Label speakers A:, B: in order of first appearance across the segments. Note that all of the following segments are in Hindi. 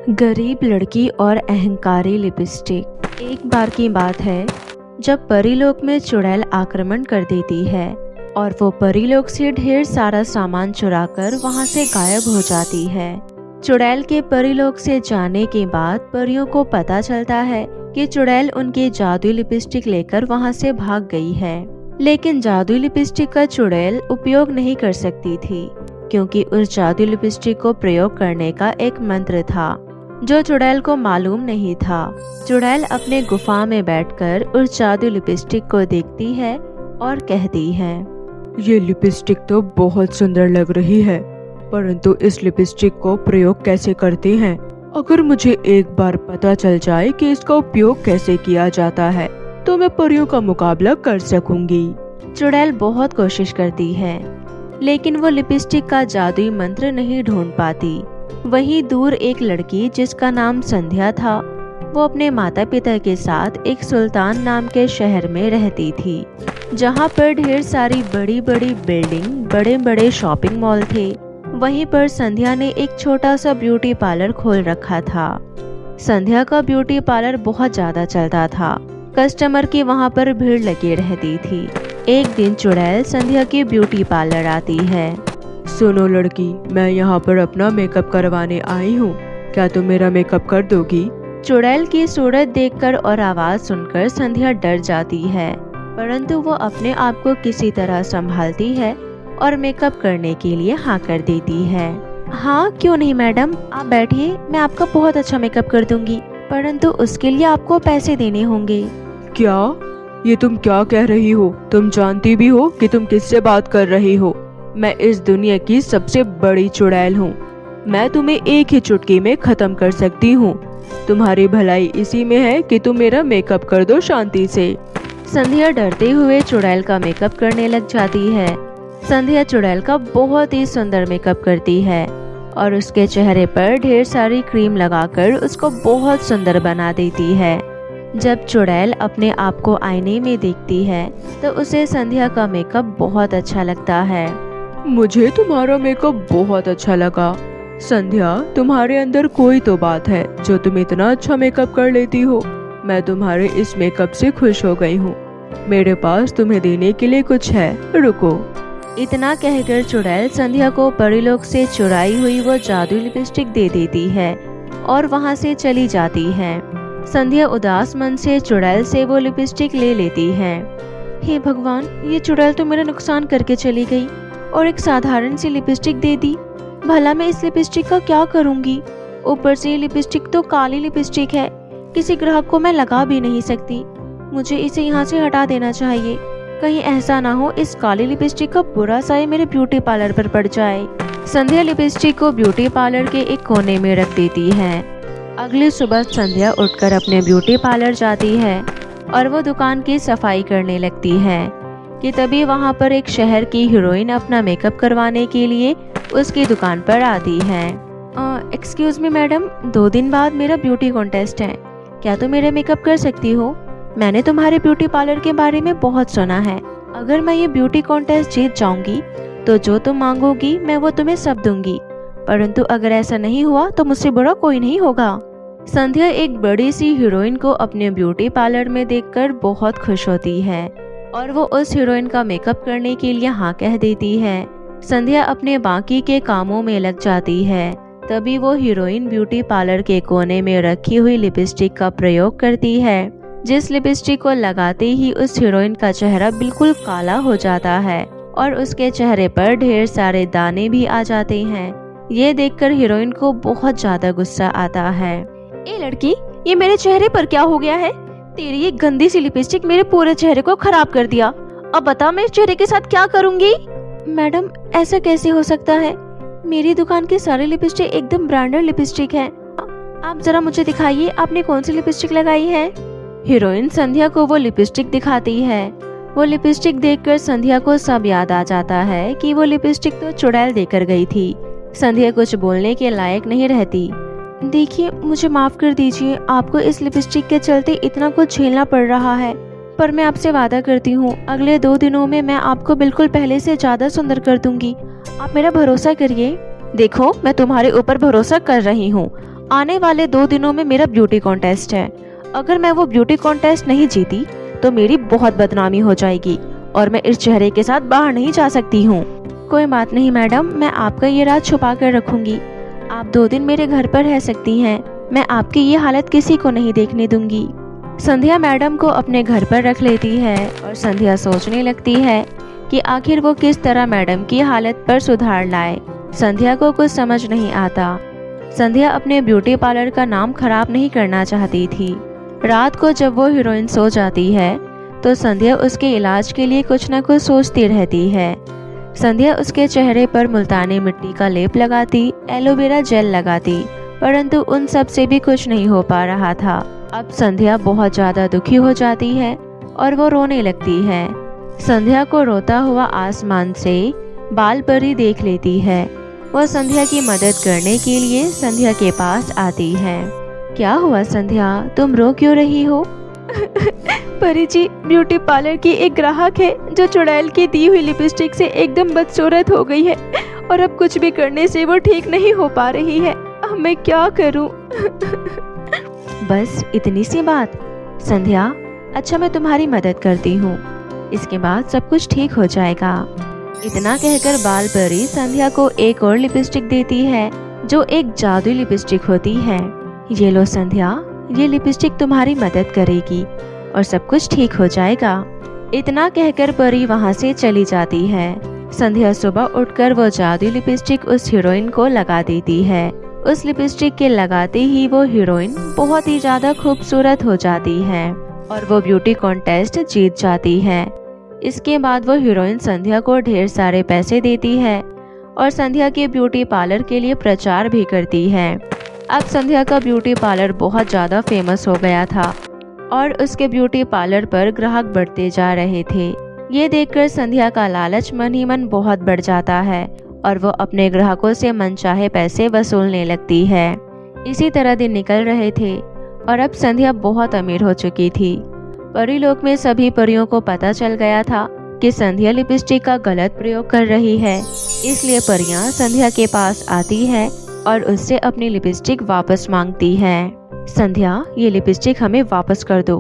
A: गरीब लड़की और अहंकारी लिपस्टिक। एक बार की बात है जब परीलोक में चुड़ैल आक्रमण कर देती है और वो परीलोक से ढेर सारा सामान चुराकर वहां से गायब हो जाती है। चुड़ैल के परीलोक से जाने के बाद परियों को पता चलता है कि चुड़ैल उनकी जादुई लिपस्टिक लेकर वहां से भाग गई है। लेकिन जादुई लिपस्टिक का चुड़ैल उपयोग नहीं कर सकती थी क्योंकि उस जादुई लिपस्टिक को प्रयोग करने का एक मंत्र था जो चुड़ैल को मालूम नहीं था। चुड़ैल अपने गुफा में बैठकर उस जादुई लिपस्टिक को देखती है और कहती है,
B: ये लिपस्टिक तो बहुत सुंदर लग रही है, परंतु इस लिपस्टिक को प्रयोग कैसे करते हैं? अगर मुझे एक बार पता चल जाए कि इसका उपयोग कैसे किया जाता है तो मैं परियों का मुकाबला कर सकूंगी।
A: चुड़ैल बहुत कोशिश करती है लेकिन वो लिपस्टिक का जादुई मंत्र नहीं ढूंढ पाती। वहीं दूर एक लड़की जिसका नाम संध्या था, वो अपने माता पिता के साथ एक सुल्तान नाम के शहर में रहती थी जहाँ पर ढेर सारी बड़ी बड़ी बिल्डिंग, बड़े बड़े शॉपिंग मॉल थे। वहीं पर संध्या ने एक छोटा सा ब्यूटी पार्लर खोल रखा था। संध्या का ब्यूटी पार्लर बहुत ज्यादा चलता था, कस्टमर की वहाँ पर भीड़ लगी रहती थी। एक दिन चुड़ैल संध्या के ब्यूटी पार्लर आती है।
B: सुनो लड़की, मैं यहाँ पर अपना मेकअप करवाने आई हूँ, क्या तुम मेरा मेकअप कर दोगी?
A: चुड़ैल की सूरत देखकर और आवाज सुनकर संध्या डर जाती है, परंतु वो अपने आप को किसी तरह संभालती है और मेकअप करने के लिए हाँ कर देती है। हाँ क्यों नहीं मैडम, आप बैठिए, मैं आपका बहुत अच्छा मेकअप कर दूंगी, परंतु उसके लिए आपको पैसे देने होंगे।
B: क्या? ये तुम क्या कह रही हो? तुम जानती भी हो कि तुम किससे बात कर रही हो? मैं इस दुनिया की सबसे बड़ी चुड़ैल हूँ। मैं तुम्हें एक ही चुटकी में खत्म कर सकती हूँ। तुम्हारी भलाई इसी में है कि तुम मेरा मेकअप कर दो शांति से।
A: संध्या डरते हुए चुड़ैल का मेकअप करने लग जाती है। संध्या चुड़ैल का बहुत ही सुंदर मेकअप करती है और उसके चेहरे पर ढेर सारी क्रीम लगाकर उसको बहुत सुंदर बना देती है। जब चुड़ैल अपने आप को आईने में देखती है तो उसे संध्या का मेकअप बहुत अच्छा लगता है।
B: मुझे तुम्हारा मेकअप बहुत अच्छा लगा। संध्या, तुम्हारे अंदर कोई तो बात है जो तुम इतना अच्छा मेकअप कर लेती हो। मैं तुम्हारे इस मेकअप से खुश हो गई हूँ। मेरे पास तुम्हें देने के लिए कुछ है, रुको।
A: इतना कहकर चुड़ैल संध्या को परीलोक से चुराई हुई वो जादुई लिपस्टिक दे देती है और वहाँ से चली जाती है। संध्या उदास मन से चुड़ैल से वो लिपस्टिक ले लेती है। हे भगवान, ये चुड़ैल तो मेरा नुकसान करके चली गई और एक साधारण सी लिपस्टिक दे दी। भला मैं इस लिपस्टिक का क्या करूंगी? ऊपर से ये लिपस्टिक तो काली लिपस्टिक है, किसी ग्राहक को मैं लगा भी नहीं सकती। मुझे इसे यहाँ से हटा देना चाहिए, कहीं ऐसा ना हो इस काली लिपस्टिक का बुरा साया मेरे ब्यूटी पार्लर पर पड़ जाए। संध्या लिपस्टिक को ब्यूटी पार्लर के एक कोने में रख देती है। अगली सुबह संध्या उठकर अपने ब्यूटी पार्लर जाती है और वो दुकान की सफाई करने लगती है कि तभी वहाँ पर एक शहर की हीरोइन अपना मेकअप करवाने के लिए उसकी दुकान पर आती है। एक्सक्यूज मी मैडम, 2 दिन बाद मेरा ब्यूटी कॉन्टेस्ट है, क्या तुम मेरा मेकअप कर सकती हो? मैंने तुम्हारे ब्यूटी पार्लर के बारे में बहुत सुना है। अगर मैं ये ब्यूटी कॉन्टेस्ट जीत जाऊंगी तो जो तुम मांगोगी मैं वो तुम्हें सब दूंगी, परंतु अगर ऐसा नहीं हुआ तो मुझसे बुरा कोई नहीं होगा। संध्या एक बड़ी सी हीरोइन को अपने ब्यूटी पार्लर में देखकर बहुत खुश होती है और वो उस हीरोइन का मेकअप करने के लिए हाँ कह देती है। संध्या अपने बाकी के कामों में लग जाती है। तभी वो हीरोइन ब्यूटी पार्लर के कोने में रखी हुई लिपस्टिक का प्रयोग करती है, जिस लिपस्टिक को लगाते ही उस हीरोइन का चेहरा बिल्कुल काला हो जाता है और उसके चेहरे पर ढेर सारे दाने भी आ जाते हैं। ये देखकर हीरोइन को बहुत ज्यादा गुस्सा आता है। ए लड़की, ये मेरे चेहरे पर क्या हो गया है? तेरी ये गंदी सी लिपस्टिक मेरे पूरे चेहरे को खराब कर दिया। अब बता मैं इस चेहरे के साथ क्या करूंगी? मैडम, ऐसा कैसे हो सकता है? मेरी दुकान की सारी लिपस्टिक एकदम ब्रांडेड लिपस्टिक है। आप जरा मुझे दिखाइए, आपने कौन सी लिपस्टिक लगाई है? हीरोइन संध्या को वो लिपस्टिक दिखाती है। वो लिपस्टिक देखकर संध्या को सब याद आ जाता है कि वो लिपस्टिक तो चुड़ैल देकर गई थी। संध्या कुछ बोलने के लायक नहीं रहती। देखिए, मुझे माफ कर दीजिए, आपको इस लिपस्टिक के चलते इतना कुछ झेलना पड़ रहा है, पर मैं आपसे वादा करती हूँ अगले 2 दिनों में मैं आपको बिल्कुल पहले से ज्यादा सुंदर कर दूंगी। आप मेरा भरोसा करिए। देखो, मैं तुम्हारे ऊपर भरोसा कर रही हूँ, आने वाले 2 दिनों में मेरा ब्यूटी कॉन्टेस्ट है। अगर मैं वो ब्यूटी कॉन्टेस्ट नहीं जीती तो मेरी बहुत बदनामी हो जाएगी और मैं इस चेहरे के साथ बाहर नहीं जा सकती हूँ। कोई बात नहीं मैडम, मैं आपका ये राज छुपा कर रखूंगी। आप 2 दिन मेरे घर पर रह सकती हैं। मैं आपकी ये हालत किसी को नहीं देखने दूंगी। संध्या मैडम को अपने घर पर रख लेती है और संध्या सोचने लगती है कि आखिर वो किस तरह मैडम की हालत पर सुधार लाए। संध्या को कुछ समझ नहीं आता। संध्या अपने ब्यूटी पार्लर का नाम खराब नहीं करना चाहती थी। रात को जब वो हीरोइन सो जाती है तो संध्या उसके इलाज के लिए कुछ न कुछ सोचती रहती है। संध्या उसके चेहरे पर मुल्तानी मिट्टी का लेप लगाती, एलोवेरा जेल लगाती, परंतु उन सब से भी कुछ नहीं हो पा रहा था। अब संध्या बहुत ज्यादा दुखी हो जाती है और वो रोने लगती है। संध्या को रोता हुआ आसमान से बाल परी देख लेती है। वह संध्या की मदद करने के लिए संध्या के पास आती है। क्या हुआ संध्या, तुम रो क्यों रही हो? परी जी, ब्यूटी पार्लर की एक ग्राहक है जो चुड़ैल की दी हुई लिपस्टिक से एकदम बदसूरत हो गई है और अब कुछ भी करने से वो ठीक नहीं हो पा रही है। अब मैं क्या करूं? बस इतनी सी बात? संध्या, अच्छा मैं तुम्हारी मदद करती हूँ, इसके बाद सब कुछ ठीक हो जाएगा। इतना कहकर बाल परी संध्या को एक और लिपस्टिक देती है जो एक जादुई लिपस्टिक होती है। ये लो संध्या, ये लिपस्टिक तुम्हारी मदद करेगी और सब कुछ ठीक हो जाएगा। इतना कहकर परी वहाँ से चली जाती है। संध्या सुबह उठकर वो जादुई लिपस्टिक उस हीरोइन को लगा देती है। उस लिपस्टिक के लगाते ही वो हीरोइन बहुत ही ज्यादा खूबसूरत हो जाती है और वो ब्यूटी कॉन्टेस्ट जीत जाती है। इसके बाद वो हीरोइन संध्या को ढेर सारे पैसे देती है और संध्या के ब्यूटी पार्लर के लिए प्रचार भी करती है। अब संध्या का ब्यूटी पार्लर बहुत ज़्यादा फेमस हो गया था और उसके ब्यूटी पार्लर पर ग्राहक बढ़ते जा रहे थे। ये देखकर संध्या का लालच मन ही मन बहुत बढ़ जाता है और वो अपने ग्राहकों से मनचाहे पैसे वसूलने लगती है। इसी तरह दिन निकल रहे थे और अब संध्या बहुत अमीर हो चुकी थी। परीलोक में सभी परियों को पता चल गया था कि संध्या लिपस्टिक का गलत प्रयोग कर रही है, इसलिए परियां संध्या के पास आती है और उससे अपनी लिपस्टिक वापस मांगती है। संध्या, ये लिपस्टिक हमें वापस कर दो।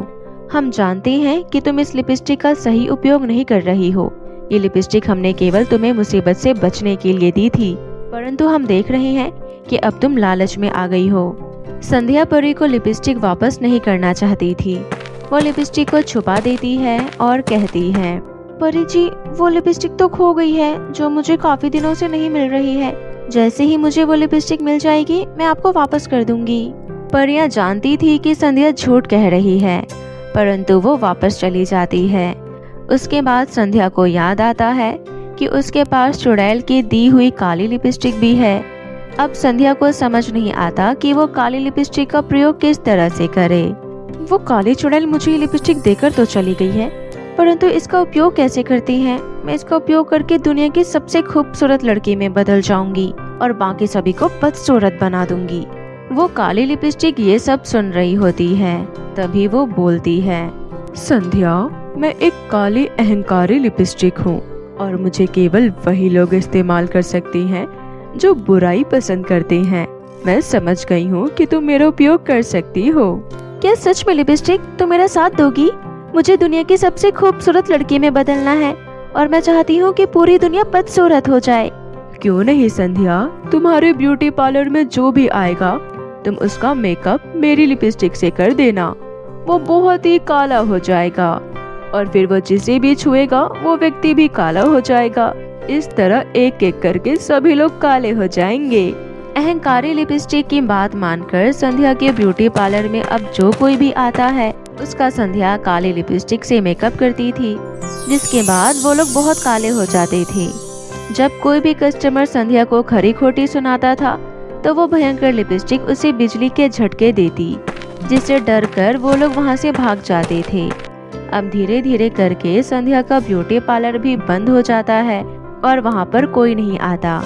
A: हम जानते हैं कि तुम इस लिपस्टिक का सही उपयोग नहीं कर रही हो। ये लिपस्टिक हमने केवल तुम्हें मुसीबत से बचने के लिए दी थी, परंतु हम देख रहे हैं कि अब तुम लालच में आ गई हो। संध्या परी को लिपस्टिक वापस नहीं करना चाहती थी। वो लिपस्टिक को छुपा देती है और कहती है, परी जी, वो लिपस्टिक तो खो गई है जो मुझे काफी दिनों से नहीं मिल रही है। जैसे ही मुझे वो लिपस्टिक मिल जाएगी मैं आपको वापस कर दूंगी। परियां जानती थी कि संध्या झूठ कह रही है, परंतु वो वापस चली जाती है। उसके बाद संध्या को याद आता है कि उसके पास चुड़ैल की दी हुई काली लिपस्टिक भी है। अब संध्या को समझ नहीं आता कि वो काली लिपस्टिक का प्रयोग किस तरह से करे। वो काली चुड़ैल मुझे ये लिपस्टिक देकर तो चली गई है, परंतु इसका उपयोग कैसे करती है? मैं इसका उपयोग करके दुनिया की सबसे खूबसूरत लड़की में बदल जाऊंगी और बाकी सभी को बदसूरत बना दूंगी। वो काली लिपस्टिक ये सब सुन रही होती है, तभी वो बोलती है,
B: संध्या, मैं एक काली अहंकारी लिपस्टिक हूँ और मुझे केवल वही लोग इस्तेमाल कर सकती हैं जो बुराई पसंद करते हैं। मैं समझ गई हूँ कि तुम मेरा उपयोग कर सकती हो।
A: क्या सच में लिपस्टिक तुम मेरा साथ दोगी? मुझे दुनिया की सबसे खूबसूरत लड़की में बदलना है और मैं चाहती हूँ कि पूरी दुनिया बदसूरत हो जाए।
B: क्यों नहीं संध्या, तुम्हारे ब्यूटी पार्लर में जो भी आएगा तुम उसका मेकअप मेरी लिपस्टिक से कर देना। वो बहुत ही काला हो जाएगा और फिर वो जिसे भी छुएगा वो व्यक्ति भी काला हो जाएगा। इस तरह एक एक करके सभी लोग काले हो जाएंगे।
A: अहंकारी लिपस्टिक की बात मानकर संध्या के ब्यूटी पार्लर में अब जो कोई भी आता है उसका संध्या काली लिपस्टिक से मेकअप करती थी, जिसके बाद वो लोग बहुत काले हो जाते थे। जब कोई भी कस्टमर संध्या को खरी खोटी सुनाता था तो वो भयंकर लिपस्टिक उसे बिजली के झटके देती, जिससे डर कर वो लोग वहाँ से भाग जाते थे। अब धीरे धीरे करके संध्या का ब्यूटी पार्लर भी बंद हो जाता है और वहाँ पर कोई नहीं आता।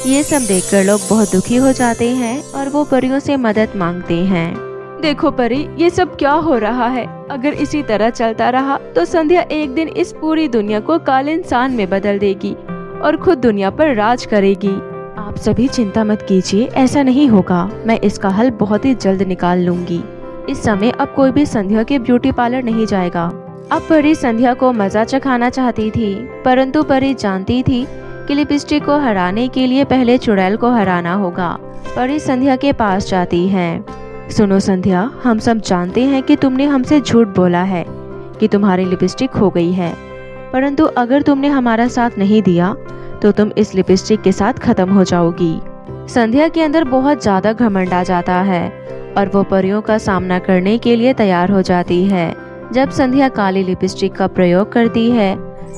A: ये सब देखकर लोग बहुत दुखी हो जाते हैं और वो परियों से मदद मांगते हैं।
B: देखो परी, ये सब क्या हो रहा है? अगर इसी तरह चलता रहा तो संध्या एक दिन इस पूरी दुनिया को काले इंसान में बदल देगी और खुद दुनिया पर राज करेगी।
A: आप सभी चिंता मत कीजिए, ऐसा नहीं होगा। मैं इसका हल बहुत ही जल्द निकाल लूंगी। इस समय अब कोई भी संध्या के ब्यूटी पार्लर नहीं जाएगा। अब परी संध्या को मजा चखाना चाहती थी, परंतु परी जानती थी कि लिपस्टिक को हराने के लिए पहले चुड़ैल को हराना होगा। परी संध्या के पास जाती है। सुनो संध्या, हम सब जानते हैं कि तुमने हमसे झूठ बोला है कि तुम्हारी लिपस्टिक खो गई है, परंतु अगर तुमने हमारा साथ नहीं दिया तो तुम इस लिपस्टिक के साथ खत्म हो जाओगी। संध्या के अंदर बहुत ज्यादा घमंड आ जाता है और वो परियों का सामना करने के लिए तैयार हो जाती है। जब संध्या काली लिपस्टिक का प्रयोग करती है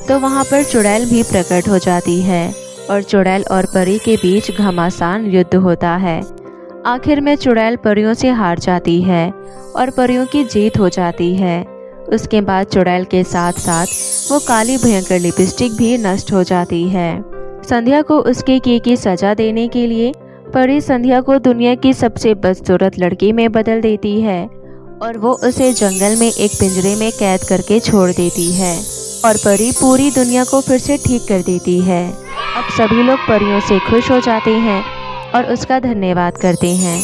A: तो वहाँ पर चुड़ैल भी प्रकट हो जाती है और चुड़ैल और परी के बीच घमासान युद्ध होता है। आखिर में चुड़ैल परियों से हार जाती है और परियों की जीत हो जाती है। उसके बाद चुड़ैल के साथ साथ वो काली भयंकर लिपस्टिक भी नष्ट हो जाती है। संध्या को उसके किए की सजा देने के लिए परी संध्या को दुनिया की सबसे बदसूरत लड़की में बदल देती है और वो उसे जंगल में एक पिंजरे में कैद करके छोड़ देती है और परी पूरी दुनिया को फिर से ठीक कर देती है। अब सभी लोग परियों से खुश हो जाते हैं और उसका धन्यवाद करते हैं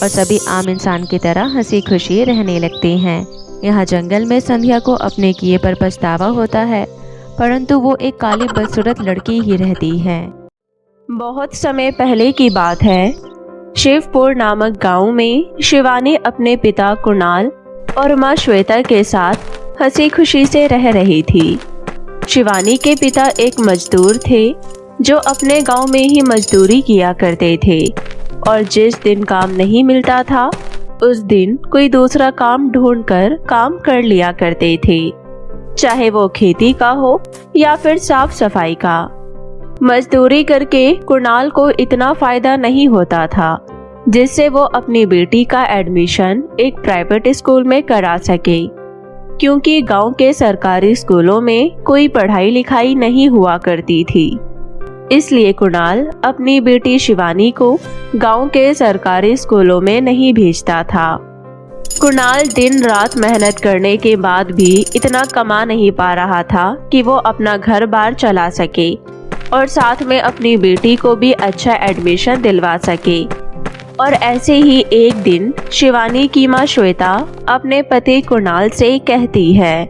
A: और सभी आम इंसान की तरह हंसी खुशी रहने लगते हैं। यहाँ जंगल में संध्या को अपने किए पर पछतावा होता है, परंतु वो एक काली बदसूरत लड़की ही रहती है। बहुत समय पहले की बात है। शिवपुर नामक गांव में शिवानी अपने पिता कुणाल और माँ श्वेता के साथ हंसी खुशी से रह रही थी। शिवानी के पिता एक मजदूर थे जो अपने गांव में ही मजदूरी किया करते थे और जिस दिन काम नहीं मिलता था उस दिन कोई दूसरा काम ढूंढकर काम कर लिया करते थे, चाहे वो खेती का हो या फिर साफ सफाई का। मजदूरी करके कुणाल को इतना फायदा नहीं होता था जिससे वो अपनी बेटी का एडमिशन एक प्राइवेट स्कूल में करा सके, क्योंकि गांव के सरकारी स्कूलों में कोई पढ़ाई लिखाई नहीं हुआ करती थी। इसलिए कुणाल अपनी बेटी शिवानी को गांव के सरकारी स्कूलों में नहीं भेजता था। कुणाल दिन रात मेहनत करने के बाद भी इतना कमा नहीं पा रहा था कि वो अपना घर बार चला सके और साथ में अपनी बेटी को भी अच्छा एडमिशन दिलवा सके। और ऐसे ही एक दिन शिवानी की माँ श्वेता अपने पति कुणाल से कहती है,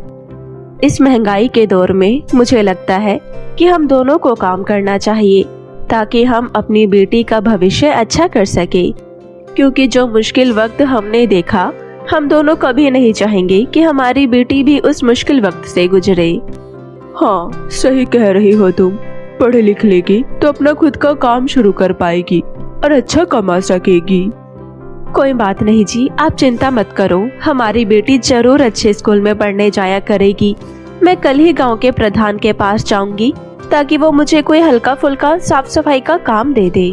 A: इस महंगाई के दौर में मुझे लगता है कि हम दोनों को काम करना चाहिए ताकि हम अपनी बेटी का भविष्य अच्छा कर सके, क्योंकि जो मुश्किल वक्त हमने देखा हम दोनों कभी नहीं चाहेंगे कि हमारी बेटी भी उस मुश्किल वक्त से गुजरे।
B: हाँ, सही कह रही हो तुम। पढ़ लिख लेगी तो अपना खुद का काम शुरू कर पाएगी और अच्छा कमा सकेगी।
A: कोई बात नहीं जी, आप चिंता मत करो, हमारी बेटी जरूर अच्छे स्कूल में पढ़ने जाया करेगी। मैं कल ही गांव के प्रधान के पास जाऊंगी ताकि वो मुझे कोई हल्का फुल्का साफ सफाई का काम दे दे।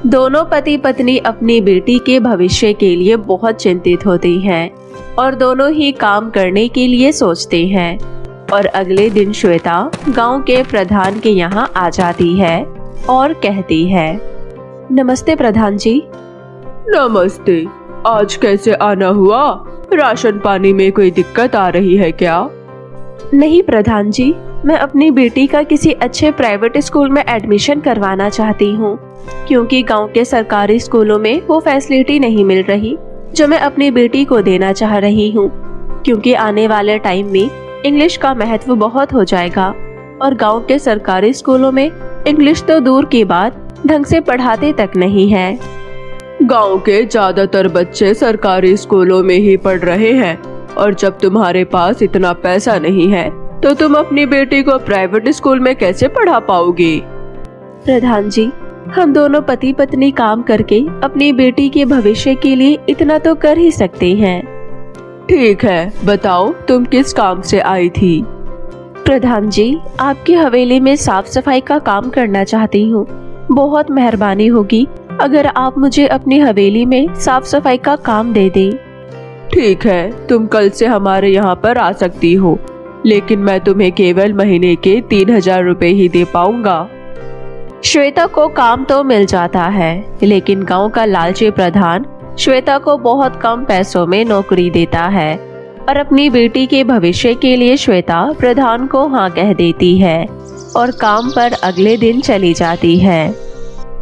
A: दोनों पति पत्नी अपनी बेटी के भविष्य के लिए बहुत चिंतित होती हैं और दोनों ही काम करने के लिए सोचते हैं। और अगले दिन श्वेता गांव के प्रधान के यहाँ आ जाती है और कहती है, नमस्ते प्रधान जी।
B: नमस्ते, आज कैसे आना हुआ? राशन पानी में कोई दिक्कत आ रही है क्या?
A: नहीं प्रधान जी, मैं अपनी बेटी का किसी अच्छे प्राइवेट स्कूल में एडमिशन करवाना चाहती हूँ, क्योंकि गांव के सरकारी स्कूलों में वो फैसिलिटी नहीं मिल रही जो मैं अपनी बेटी को देना चाह रही हूँ, क्योंकि आने वाले टाइम में इंग्लिश का महत्व बहुत हो जाएगा और गांव के सरकारी स्कूलों में इंग्लिश तो दूर की बात ढंग से पढ़ाते तक नहीं है।
B: गांव के ज्यादातर बच्चे सरकारी स्कूलों में ही पढ़ रहे हैं और जब तुम्हारे पास इतना पैसा नहीं है तो तुम अपनी बेटी को प्राइवेट स्कूल में कैसे पढ़ा पाओगे?
A: प्रधान जी, हम दोनों पति पत्नी काम करके अपनी बेटी के भविष्य के लिए इतना तो कर ही सकते हैं।
B: ठीक है, बताओ तुम किस काम से आई थी?
A: प्रधान जी, आपकी हवेली में साफ सफाई का काम करना चाहती हूँ। बहुत मेहरबानी होगी अगर आप मुझे अपनी हवेली में साफ सफाई का काम दे दें।
B: ठीक है, तुम कल से हमारे यहाँ पर आ सकती हो, लेकिन मैं तुम्हें केवल महीने के 3000 रुपए ही दे पाऊंगा।
A: श्वेता को काम तो मिल जाता है, लेकिन गांव का लालची प्रधान श्वेता को बहुत कम पैसों में नौकरी देता है और अपनी बेटी के भविष्य के लिए श्वेता प्रधान को हाँ कह देती है और काम पर अगले दिन चली जाती है।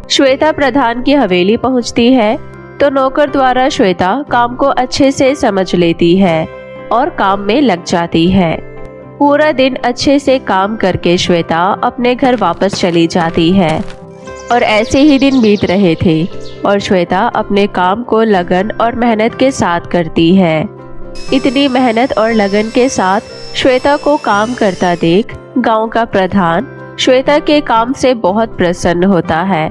A: श्वेता प्रधान की हवेली पहुंचती है तो नौकर द्वारा श्वेता काम को अच्छे से समझ लेती है और काम में लग जाती है। पूरा दिन अच्छे से काम करके श्वेता अपने घर वापस चली जाती है और ऐसे ही दिन बीत रहे थे और श्वेता अपने काम को लगन और मेहनत के साथ करती है। इतनी मेहनत और लगन के साथ श्वेता को काम करता देख गांव का प्रधान श्वेता के काम से बहुत प्रसन्न होता है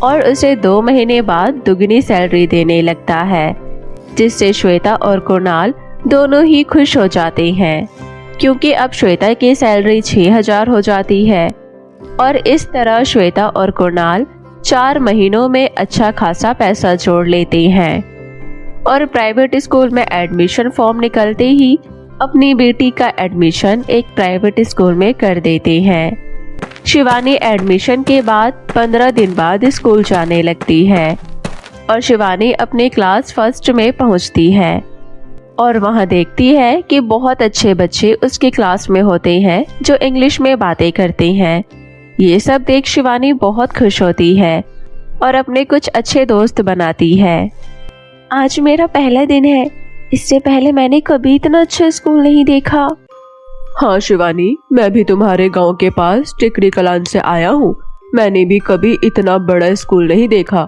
A: और उसे 2 महीने बाद दुगनी सैलरी देने लगता है, जिससे श्वेता और कुणाल दोनों ही खुश हो जाते हैं क्योंकि अब श्वेता की सैलरी 6000 हो जाती है और इस तरह श्वेता और कुणाल 4 महीनों में अच्छा खासा पैसा जोड़ लेते हैं और प्राइवेट स्कूल में एडमिशन फॉर्म निकलते ही अपनी बेटी का एडमिशन एक प्राइवेट स्कूल में कर देते हैं। शिवानी एडमिशन के बाद 15 दिन बाद स्कूल जाने लगती है और शिवानी अपने क्लास फर्स्ट में पहुंचती है और वहां देखती है कि बहुत अच्छे बच्चे उसके क्लास में होते हैं जो इंग्लिश में बातें करते हैं। ये सब देख शिवानी बहुत खुश होती है और अपने कुछ अच्छे दोस्त बनाती है। आज मेरा पहला दिन है, इससे पहले मैंने कभी इतना अच्छा स्कूल नहीं देखा।
B: हाँ शिवानी, मैं भी तुम्हारे गांव के पास टिकरी कलान से आया हूँ। मैंने भी कभी इतना बड़ा स्कूल नहीं देखा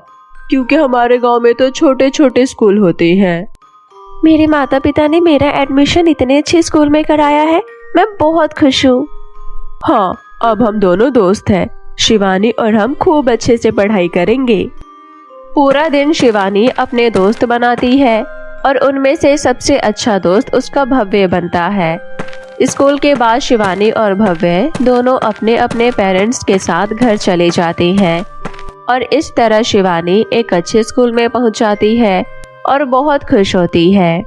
B: क्योंकि हमारे गांव में तो छोटे छोटे स्कूल होते हैं।
A: मेरे माता पिता ने मेरा एडमिशन इतने अच्छे स्कूल में कराया है, मैं बहुत खुश हूँ।
B: हाँ, अब हम दोनों दोस्त हैं। शिवानी और हम खूब अच्छे से पढ़ाई करेंगे।
A: पूरा दिन शिवानी अपने दोस्त बनाती है और उनमें से सबसे अच्छा दोस्त उसका भव्य बनता है। स्कूल के बाद शिवानी और भव्य दोनों अपने अपने पेरेंट्स के साथ घर चले जाते हैं और इस तरह शिवानी एक अच्छे स्कूल में पहुंच जाती है और बहुत खुश होती है।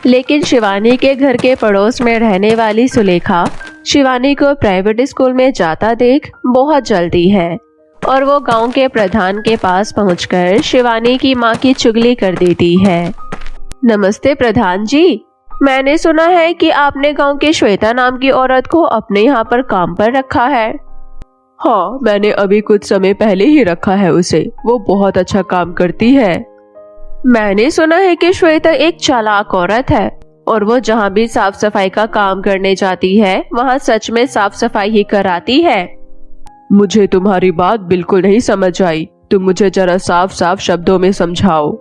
A: लेकिन शिवानी के घर के पड़ोस में रहने वाली सुलेखा शिवानी को प्राइवेट स्कूल में जाता देख बहुत जलती है और वो गांव के प्रधान के पास पहुंचकर शिवानी की मां की चुगली कर देती है। नमस्ते प्रधान जी, मैंने सुना है कि आपने गांव की श्वेता नाम की औरत को अपने यहाँ पर काम पर रखा है।
B: हाँ, मैंने अभी कुछ समय पहले ही रखा है उसे। वो बहुत अच्छा काम करती है।
A: मैंने सुना है कि श्वेता एक चालाक औरत है और वो जहाँ भी साफ सफाई का काम करने जाती है वहाँ सच में साफ सफाई ही कराती है।
B: मुझे तुम्हारी बात बिल्कुल नहीं समझ आई। तुम मुझे जरा साफ साफ शब्दों में समझाओ।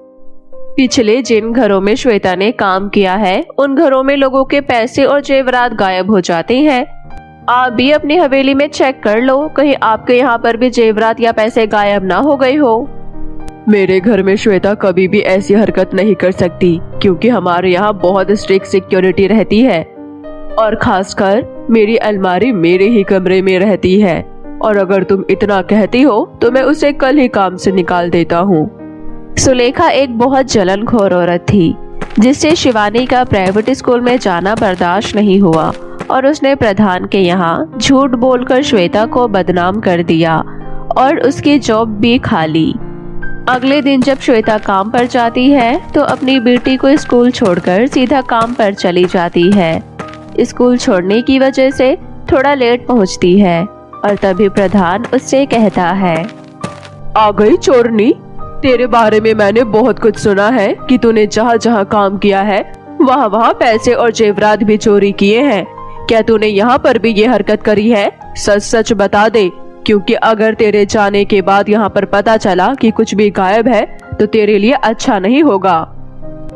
A: पिछले जिन घरों में श्वेता ने काम किया है उन घरों में लोगों के पैसे और जेवरात गायब हो जाते हैं। आप भी अपनी हवेली में चेक कर लो, कहीं आपके यहाँ पर भी जेवरात या पैसे गायब ना हो गए हो।
B: मेरे घर में श्वेता कभी भी ऐसी हरकत नहीं कर सकती क्योंकि हमारे यहाँ बहुत स्ट्रिक्ट सिक्योरिटी रहती है और खासकर मेरी अलमारी मेरे ही कमरे में रहती है और अगर तुम इतना कहती हो तो मैं उसे कल ही काम से निकाल देता हूँ।
A: सुलेखा एक बहुत जलनखोर औरत थी जिससे शिवानी का प्राइवेट स्कूल में जाना बर्दाश्त नहीं हुआ और उसने प्रधान के यहाँ झूठ बोलकर श्वेता को बदनाम कर दिया और उसकी जॉब भी खा ली। अगले दिन जब श्वेता काम पर जाती है तो अपनी बेटी को स्कूल छोड़कर सीधा काम पर चली जाती है। स्कूल छोड़ने की वजह से थोड़ा लेट पहुंचती है और तभी प्रधान उससे कहता है,
B: आ गई चोरनी। तेरे बारे में मैंने बहुत कुछ सुना है कि तूने जहाँ जहाँ काम किया है वहाँ वहाँ पैसे और जेवरात भी चोरी किए हैं। क्या तूने यहाँ पर भी ये हरकत करी है? सच सच बता दे, क्योंकि अगर तेरे जाने के बाद यहाँ पर पता चला कि कुछ भी गायब है तो तेरे लिए अच्छा नहीं होगा।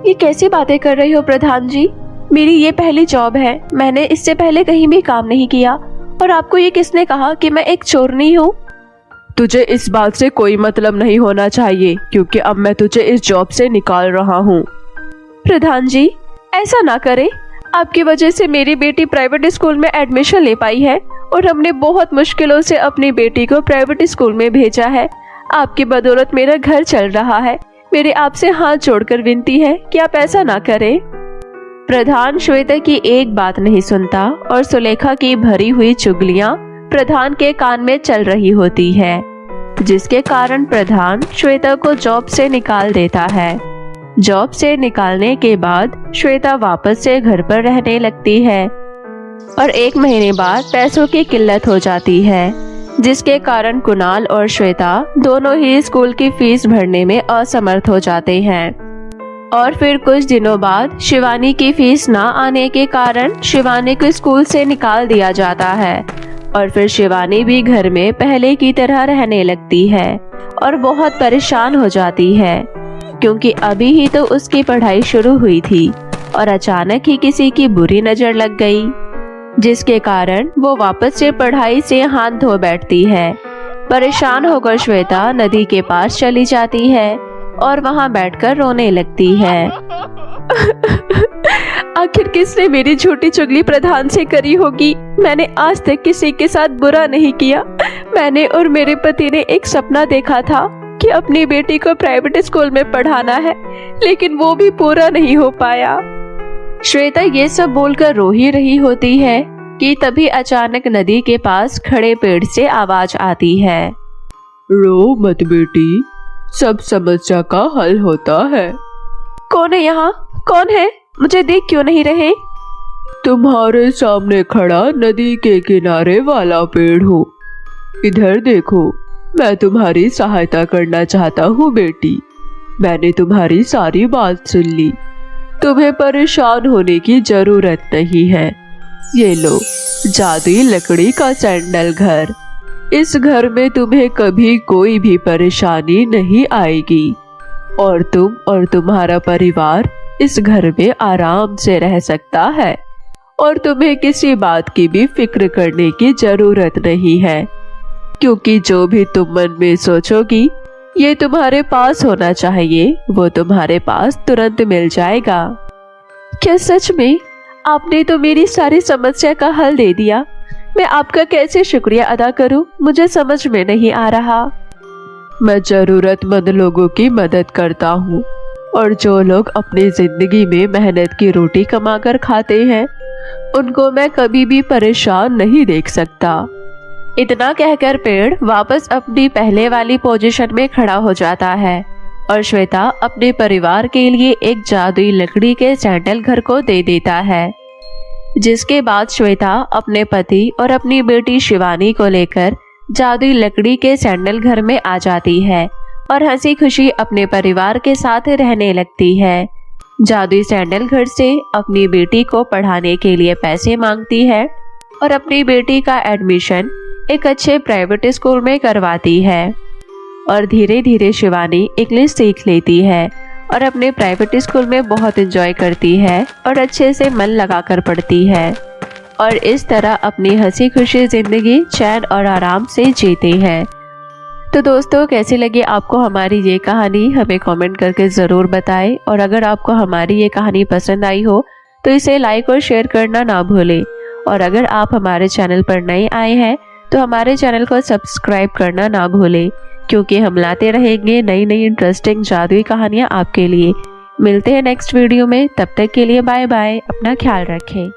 A: ये कैसी बातें कर रही हो प्रधान जी? मेरी ये पहली जॉब है, मैंने इससे पहले कहीं भी काम नहीं किया और आपको ये किसने कहा कि मैं एक चोरनी हूँ?
B: तुझे इस बात से कोई मतलब नहीं होना चाहिए क्योंकि अब मैं तुझे इस जॉब से निकाल रहा हूँ।
A: प्रधान जी, ऐसा ना करें। आपकी वजह से मेरी बेटी प्राइवेट स्कूल में एडमिशन ले पाई है और हमने बहुत मुश्किलों से अपनी बेटी को प्राइवेट स्कूल में भेजा है। आपकी बदौलत मेरा घर चल रहा है। मेरे आपसे हाथ जोड़कर विनती है कि आप ऐसा ना करें। प्रधान श्वेता की एक बात नहीं सुनता और सुलेखा की भरी हुई चुगलियां प्रधान के कान में चल रही होती है, जिसके कारण प्रधान श्वेता को जॉब से निकाल देता है। जॉब से निकालने के बाद श्वेता वापस से घर पर रहने लगती है और 1 महीने बाद पैसों की किल्लत हो जाती है। जिसके कारण कुणाल और श्वेता दोनों ही स्कूल की फीस भरने में असमर्थ हो जाते हैं। और फिर कुछ दिनों बाद शिवानी की फीस ना आने के कारण शिवानी को स्कूल से निकाल दिया जाता है और फिर शिवानी भी घर में पहले की तरह रहने लगती है और बहुत परेशान हो जाती है, क्योंकि अभी ही तो उसकी पढ़ाई शुरू हुई थी और अचानक ही किसी की बुरी नजर लग गई, जिसके कारण वो वापस से पढ़ाई से हाथ धो बैठती है। परेशान होकर श्वेता नदी के पास चली जाती है और वहां बैठकर रोने लगती है। आखिर किसने मेरी झूठी चुगली प्रधान से करी होगी? मैंने आज तक किसी के साथ बुरा नहीं किया। मैंने और मेरे पति ने एक सपना देखा था कि अपनी बेटी को प्राइवेट स्कूल में पढ़ाना है, लेकिन वो भी पूरा नहीं हो पाया। श्वेता ये सब बोलकर रो ही रही होती है कि तभी अचानक नदी के पास खड़े पेड़ से आवाज आती है।
B: रो मत बेटी, सब समस्या का हल होता है।
A: कौन है यहाँ? कौन है? मुझे देख क्यों नहीं रहे?
B: तुम्हारे सामने खड़ा नदी के किनारे वाला पेड़ हो। इधर देखो, मैं तुम्हारी सहायता करना चाहता हूँ बेटी। मैंने तुम्हारी सारी बात सुन ली। तुम्हें परेशान होने की जरूरत नहीं है। ये लो, जादुई लकड़ी का सैंडल घर। इस घर में तुम्हें कभी कोई भी परेशानी नहीं आएगी और तुम और तुम्हारा परिवार इस घर में आराम से रह सकता है और तुम्हें किसी बात की भी फिक्र करने की जरूरत नहीं है, क्योंकि जो भी तुम मन में सोचोगी ये तुम्हारे पास होना चाहिए, वो तुम्हारे पास तुरंत मिल जाएगा।
A: क्या सच में? आपने तो मेरी सारी समस्या का हल दे दिया। मैं आपका कैसे शुक्रिया अदा करूं? मुझे समझ में नहीं आ रहा।
B: मैं जरूरतमंद लोगों की मदद करता हूँ और जो लोग अपनी जिंदगी में मेहनत की रोटी कमाकर खाते हैं उनको मैं कभी भी परेशान नहीं देख सकता।
A: इतना कहकर पेड़ वापस अपनी पहले वाली पोजीशन में खड़ा हो जाता है और श्वेता अपने परिवार के लिए एक जादुई लकड़ी के सैंडल घर को दे देता है, जिसके बाद श्वेता अपने पति और अपनी बेटी शिवानी को लेकर जादुई लकड़ी के सैंडल घर में आ जाती है और हंसी खुशी अपने परिवार के साथ रहने लगती है। जादुई सैंडल घर से अपनी बेटी को पढ़ाने के लिए पैसे मांगती है और अपनी बेटी का एडमिशन एक अच्छे प्राइवेट स्कूल में करवाती है और धीरे धीरे शिवानी इंग्लिश सीख लेती है और अपने प्राइवेट स्कूल में बहुत एंजॉय करती है और अच्छे से मन लगाकर पढ़ती है और इस तरह अपनी हंसी खुशी जिंदगी चैन और आराम से जीते हैं। तो दोस्तों, कैसी लगी आपको हमारी ये कहानी? हमें कमेंट करके ज़रूर बताएं और अगर आपको हमारी ये कहानी पसंद आई हो तो इसे लाइक और शेयर करना ना भूलें। और अगर आप हमारे चैनल पर नए आए हैं तो हमारे चैनल को सब्सक्राइब करना ना भूलें, क्योंकि हम लाते रहेंगे नई नई इंटरेस्टिंग जादुई कहानियाँ आपके लिए। मिलते हैं नेक्स्ट वीडियो में, तब तक के लिए बाय बाय। अपना ख्याल रखें।